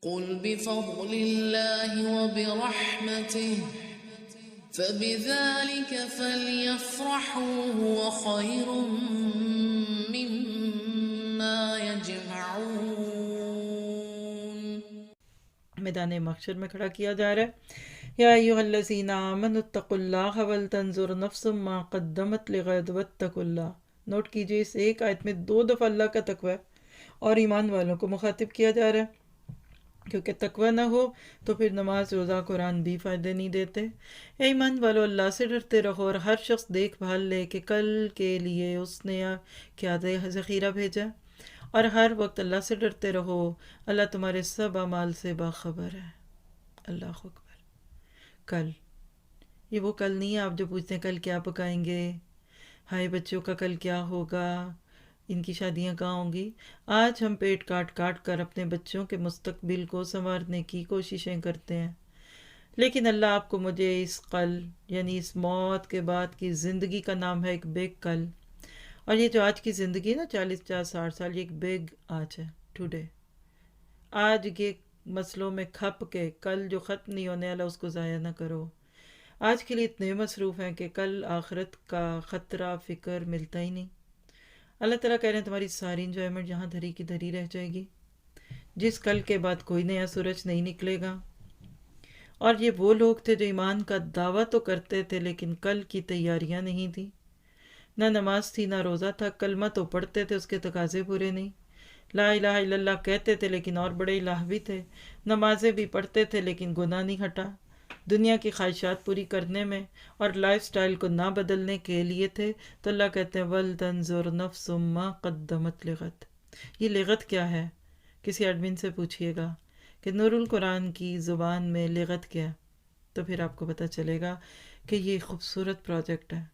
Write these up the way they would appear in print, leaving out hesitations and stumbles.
قل بفضل الله وبرحمته فبذلك فليفرحوا هو خير مما يجمعون. میدان محشر میں کھڑا کیا جا رہا ہے. یا ایھا الذین آمنوا اتقوا اللہ ولتنظر نفس ما قدمت لغد واتقوا اللہ. نوٹ کیجئے اس ایک آیت میں 2 دفعہ اللہ کا تقوی اور ایمان والوں کو مخاطب کیا جا رہا ہے، کیونکہ تقوی نہ ہو تو پھر نماز، روزہ، قرآن بھی فائدے نہیں دیتے. اے ایمان والو، اللہ سے ڈرتے رہو اور ہر شخص دیکھ بھال لے کہ کل کے لیے اس نے کیا ذخیرہ بھیجا، اور ہر وقت اللہ سے ڈرتے رہو. اللہ تمہارے سب اعمال سے باخبر ہے. اللہ اکبر. کل، یہ وہ کل نہیں ہے آپ جو پوچھتے ہیں کل کیا پکائیں گے، ہائے بچوں کا کل کیا ہوگا، ان کی شادیاں کہاں ہوں گی. آج ہم پیٹ کاٹ کاٹ کر اپنے بچوں کے مستقبل کو سنوارنے کی کوششیں کرتے ہیں، لیکن اللہ آپ کو مجھے اس کل یعنی اس موت کے بعد کی زندگی کا نام ہے ایک بگ کل. اور یہ جو آج کی زندگی نا 40 50 60 سال، یہ ایک بگ آج ہے، ٹوڈے. آج کے مسئلوں میں کھپ کے کل جو ختم نہیں ہونے والا اس کو ضائع نہ کرو. آج کے لیے اتنے مصروف ہیں کہ کل آخرت کا خطرہ فکر ملتا ہی نہیں. اللہ تعالیٰ کہہ رہے ہیں تمہاری ساری انجوائمنٹ جہاں دھری کی دھری رہ جائے گی، جس کل کے بعد کوئی نیا سورج نہیں نکلے گا. اور یہ وہ لوگ تھے جو ایمان کا دعویٰ تو کرتے تھے لیکن کل کی تیاریاں نہیں تھیں. نہ نماز تھی نہ روزہ تھا، کلمہ تو پڑھتے تھے، اس کے تقاضے پورے نہیں. لا الہ الا اللہ کہتے تھے لیکن اور بڑے الہ بھی تھے. نمازیں بھی پڑھتے تھے لیکن گناہ نہیں ہٹا. دنیا کی خواہشات پوری کرنے میں اور لائف سٹائل کو نہ بدلنے کے لیے تھے. تو اللہ کہتے ہیں وَلْتَنْظُرْ نَفْسٌ مَّا قَدَّمَتْ لِغَدٍ. یہ لغت کیا ہے؟ کسی ایڈمن سے پوچھئے گا کہ نور القرآن کی زبان میں لغت کیا ہے، تو پھر آپ کو پتہ چلے گا کہ یہ خوبصورت پروجیکٹ ہے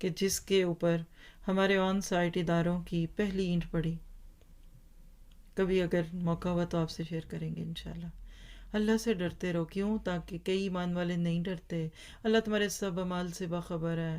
کہ جس کے اوپر ہمارے آن سائٹ اداروں کی پہلی اینٹ پڑی. کبھی اگر موقع ہوا تو آپ سے شیئر کریں گے انشاءاللہ. اللہ سے ڈرتے رہو. کیوں؟ تاکہ کئی ایمان والے نہیں ڈرتے. اللہ تمہارے سب اعمال سے باخبر ہے.